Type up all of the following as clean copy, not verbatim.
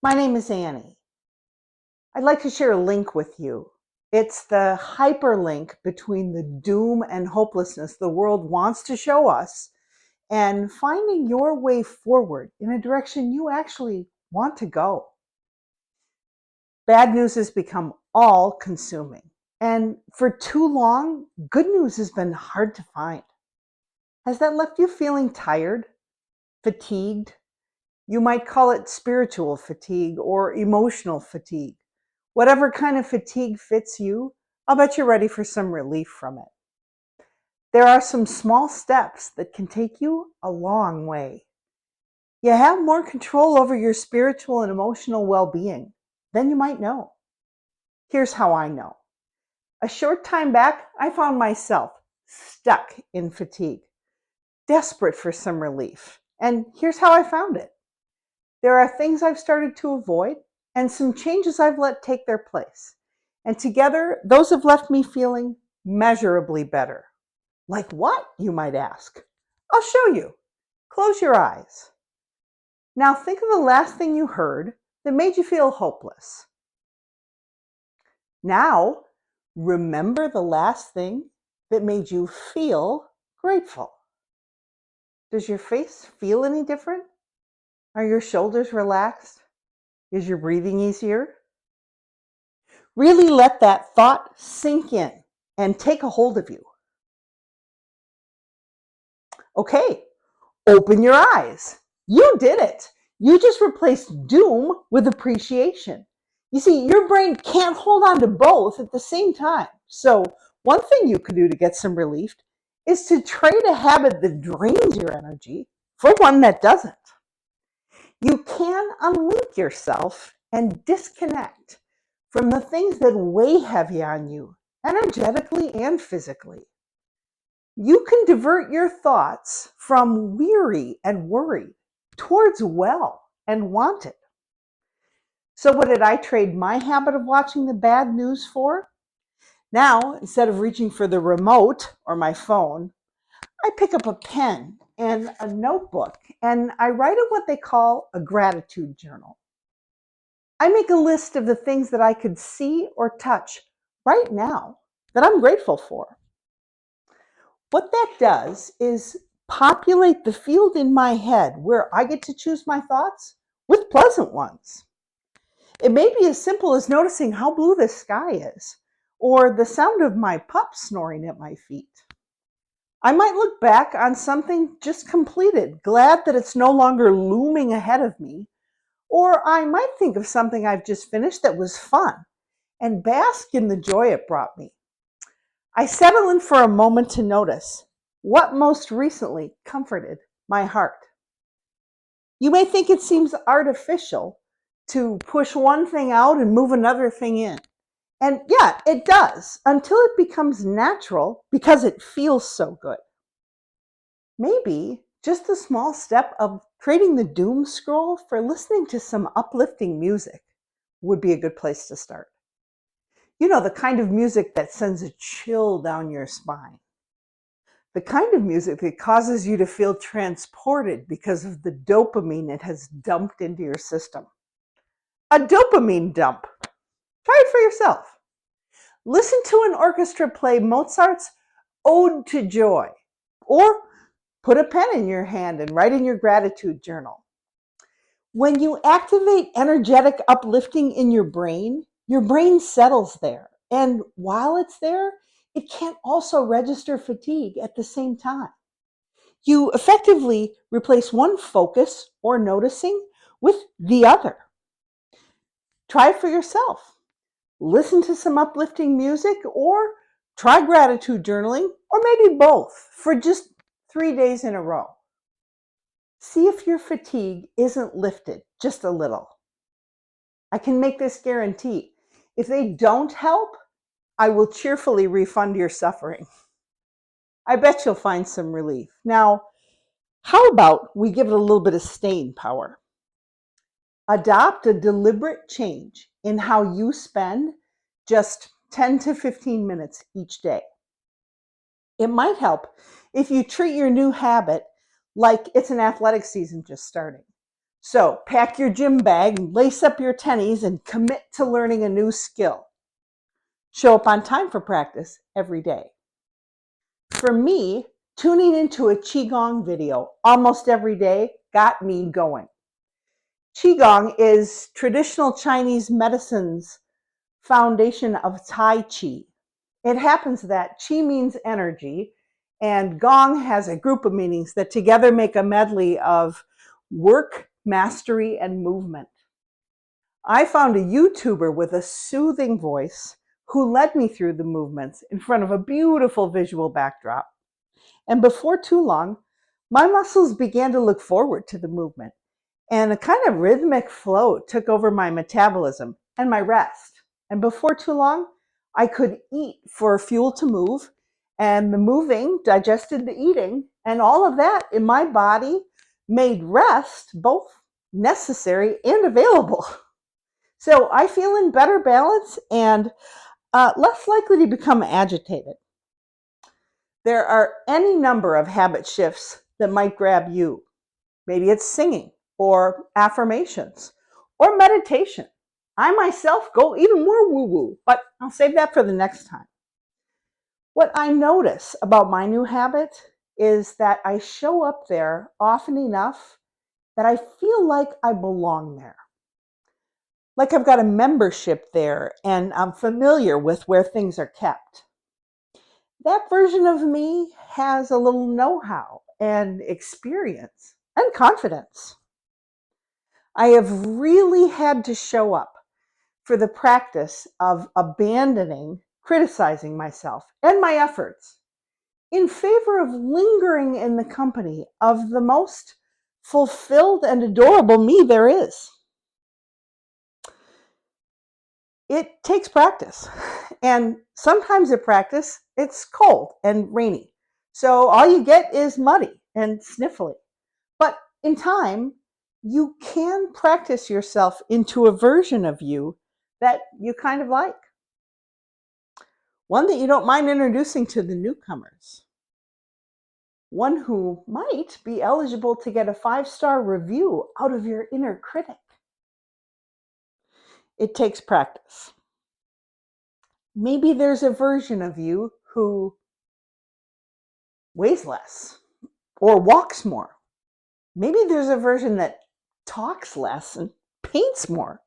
My name is Annie. I'd like to share a link with you. It's the hyperlink between the doom and hopelessness the world wants to show us and finding your way forward in a direction you actually want to go. Bad news has become all consuming, and for too long, good news has been hard to find. Has that left you feeling tired, fatigued? You might call it spiritual fatigue or emotional fatigue. Whatever kind of fatigue fits you, I'll bet you're ready for some relief from it. There are some small steps that can take you a long way. You have more control over your spiritual and emotional well-being than you might know. Here's how I know. A short time back, I found myself stuck in fatigue, desperate for some relief. And here's how I found it. There are things I've started to avoid and some changes I've let take their place. And together, those have left me feeling measurably better. Like what, you might ask? I'll show you. Close your eyes. Now think of the last thing you heard that made you feel hopeless. Now, remember the last thing that made you feel grateful. Does your face feel any different? Are your shoulders relaxed? Is your breathing easier? Really let that thought sink in and take a hold of you. Okay, open your eyes. You did it. You just replaced doom with appreciation. You see, your brain can't hold on to both at the same time. So one thing you could do to get some relief is to trade a habit that drains your energy for one that doesn't. You can unlink yourself and disconnect from the things that weigh heavy on you, energetically and physically. You can divert your thoughts from weary and worried towards well and wanted. So what did I trade my habit of watching the bad news for? Now, instead of reaching for the remote or my phone, I pick up a pen and a notebook and I write in what they call a gratitude journal. I make a list of the things that I could see or touch right now that I'm grateful for. What that does is populate the field in my head where I get to choose my thoughts with pleasant ones. It may be as simple as noticing how blue the sky is, or the sound of my pup snoring at my feet. I might look back on something just completed, glad that it's no longer looming ahead of me, or I might think of something I've just finished that was fun and bask in the joy it brought me. I settle in for a moment to notice what most recently comforted my heart. You may think it seems artificial to push one thing out and move another thing in. And yeah, it does, until it becomes natural because it feels so good. Maybe just the small step of trading the doom scroll for listening to some uplifting music would be a good place to start. You know, the kind of music that sends a chill down your spine. The kind of music that causes you to feel transported because of the dopamine it has dumped into your system. A dopamine dump. Try it for yourself. Listen to an orchestra play Mozart's Ode to Joy, or put a pen in your hand and write in your gratitude journal. When you activate energetic uplifting in your brain settles there. And while it's there, it can also register fatigue at the same time. You effectively replace one focus or noticing with the other. Try it for yourself. Listen to some uplifting music or try gratitude journaling, or maybe both for just 3 days in a row. See if your fatigue isn't lifted just a little. I can make this guarantee. If they don't help, I will cheerfully refund your suffering. I bet you'll find some relief. Now, how about we give it a little bit of staying power? Adopt a deliberate change in how you spend just 10 to 15 minutes each day. It might help if you treat your new habit like it's an athletic season just starting. So pack your gym bag, lace up your tennies, and commit to learning a new skill. Show up on time for practice every day. For me, tuning into a Qigong video almost every day got me going. Qigong is traditional Chinese medicine's foundation of Tai Chi. It happens that Qi means energy, and Gong has a group of meanings that together make a medley of work, mastery, and movement. I found a YouTuber with a soothing voice who led me through the movements in front of a beautiful visual backdrop. And before too long, my muscles began to look forward to the movement, and a kind of rhythmic flow took over my metabolism and my rest. And before too long, I could eat for fuel to move, and the moving digested the eating, and all of that in my body made rest both necessary and available. So I feel in better balance and less likely to become agitated. There are any number of habit shifts that might grab you. Maybe it's singing or affirmations or meditation. I myself go even more woo-woo, but I'll save that for the next time. What I notice about my new habit is that I show up there often enough that I feel like I belong there. Like I've got a membership there and I'm familiar with where things are kept. That version of me has a little know-how and experience and confidence. I have really had to show up for the practice of abandoning criticizing myself and my efforts in favor of lingering in the company of the most fulfilled and adorable me there is. It takes practice. And sometimes at practice, it's cold and rainy. So all you get is muddy and sniffly. But in time, you can practice yourself into a version of you that you kind of like. One that you don't mind introducing to the newcomers. One who might be eligible to get a 5-star review out of your inner critic. It takes practice. Maybe there's a version of you who weighs less or walks more. Maybe there's a version that talks less and paints more.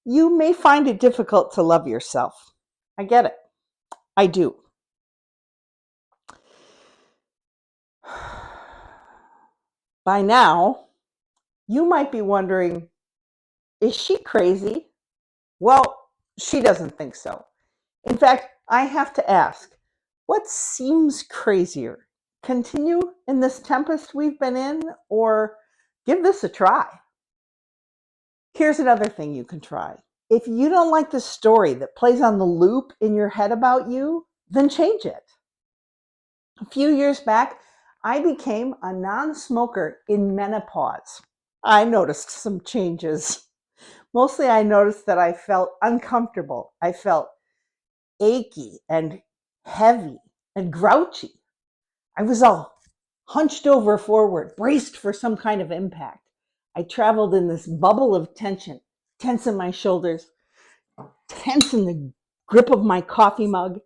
You may find it difficult to love yourself. I get it. I do. By now, you might be wondering, is she crazy? Well, she doesn't think so. In fact, I have to ask, what seems crazier? Continue in this tempest we've been in, or give this a try? Here's another thing you can try. If you don't like the story that plays on the loop in your head about you, then change it. A few years back, I became a non-smoker in menopause. I noticed some changes. Mostly I noticed that I felt uncomfortable. I felt achy and heavy and grouchy. I was all hunched over forward, braced for some kind of impact. I traveled in this bubble of tension, tense in my shoulders, tense in the grip of my coffee mug.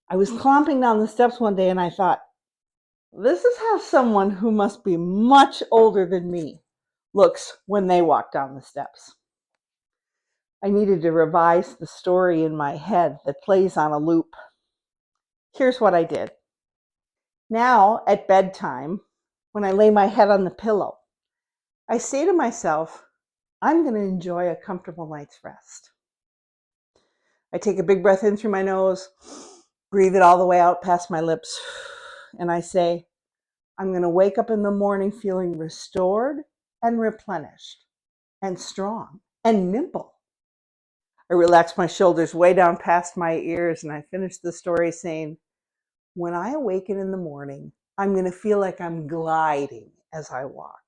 I was clomping down the steps one day and I thought, this is how someone who must be much older than me looks when they walk down the steps. I needed to revise the story in my head that plays on a loop. Here's what I did. Now, at bedtime, when I lay my head on the pillow, I say to myself, I'm going to enjoy a comfortable night's rest. I take a big breath in through my nose, breathe it all the way out past my lips, and I say, I'm going to wake up in the morning feeling restored and replenished and strong and nimble. I relax my shoulders way down past my ears and I finish the story saying, when I awaken in the morning, I'm going to feel like I'm gliding as I walk.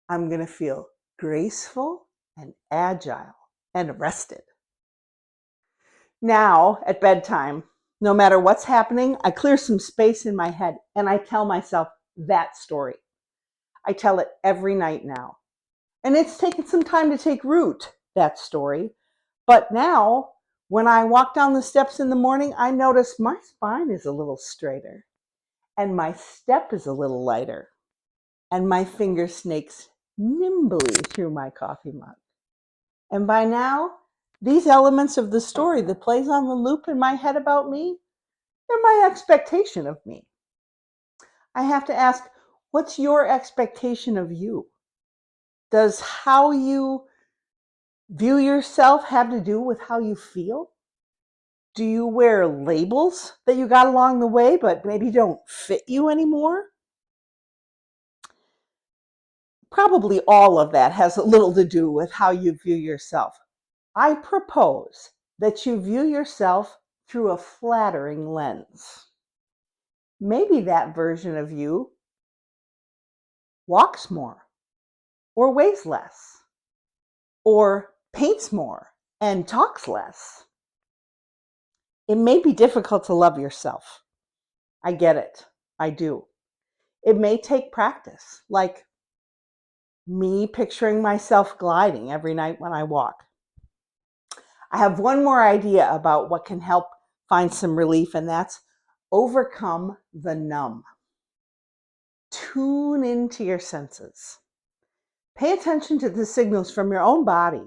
I'm going to feel graceful and agile and rested. Now, at bedtime, no matter what's happening, I clear some space in my head and I tell myself that story. I tell it every night now. And it's taken some time to take root, that story. But now, when I walk down the steps in the morning, I notice my spine is a little straighter, and my step is a little lighter, and my finger snakes nimbly through my coffee mug. And by now, these elements of the story that plays on the loop in my head about me, they're my expectation of me. I have to ask, what's your expectation of you? Does how you view yourself have to do with how you feel? Do you wear labels that you got along the way but maybe don't fit you anymore? Probably all of that has a little to do with how you view yourself. I propose that you view yourself through a flattering lens. Maybe that version of you walks more, or weighs less, or paints more and talks less. It may be difficult to love yourself. I get it. I do. It may take practice, like me picturing myself gliding every night when I walk. I have one more idea about what can help find some relief, and that's overcome the numb. Tune into your senses. Pay attention to the signals from your own body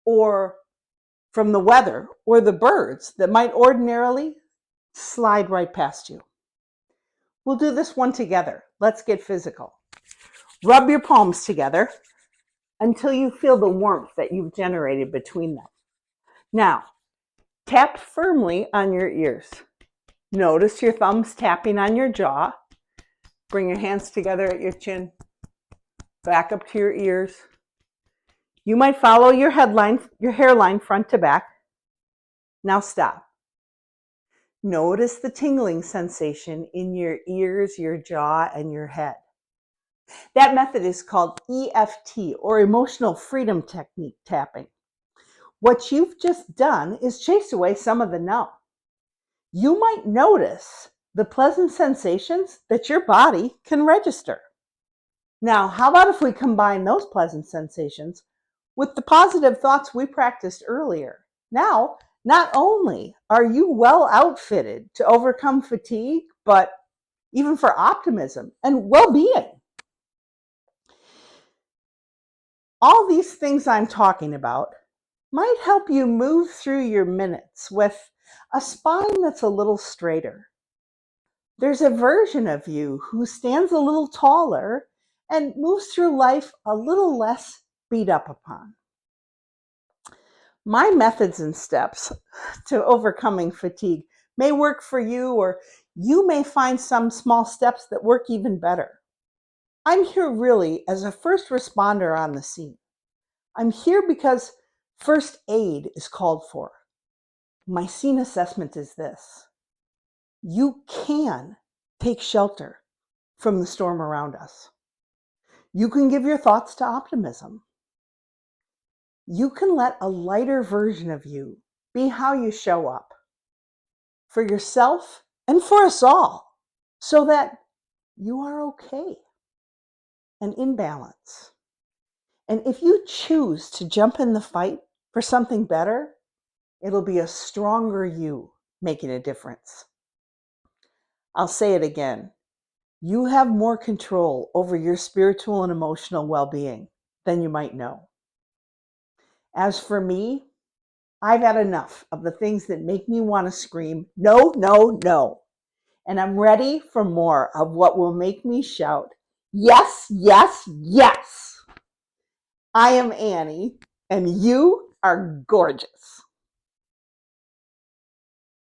or from the weather or the birds that might ordinarily slide right past you. We'll do this one together. Let's get physical. Rub your palms together until you feel the warmth that you've generated between them. Now, tap firmly on your ears. Notice your thumbs tapping on your jaw. Bring your hands together at your chin. Back up to your ears. You might follow your hairline front to back. Now stop. Notice the tingling sensation in your ears, your jaw, and your head. That method is called EFT, or Emotional Freedom Technique tapping. What you've just done is chase away some of the numb. You might notice the pleasant sensations that your body can register. Now, how about if we combine those pleasant sensations with the positive thoughts we practiced earlier? Now, not only are you well outfitted to overcome fatigue, but even for optimism and well-being. All these things I'm talking about might help you move through your minutes with a spine that's a little straighter. There's a version of you who stands a little taller and moves through life a little less beat up upon. My methods and steps to overcoming fatigue may work for you, or you may find some small steps that work even better. I'm here really as a first responder on the scene. I'm here because first aid is called for. My scene assessment is this: you can take shelter from the storm around us. You can give your thoughts to optimism. You can let a lighter version of you be how you show up for yourself and for us all, so that you are okay and in balance. And if you choose to jump in the fight for something better, it'll be a stronger you making a difference. I'll say it again. You have more control over your spiritual and emotional well-being than you might know. As for me, I've had enough of the things that make me want to scream, no, no, no. And I'm ready for more of what will make me shout, yes, yes, yes. I am Annie, and you are gorgeous.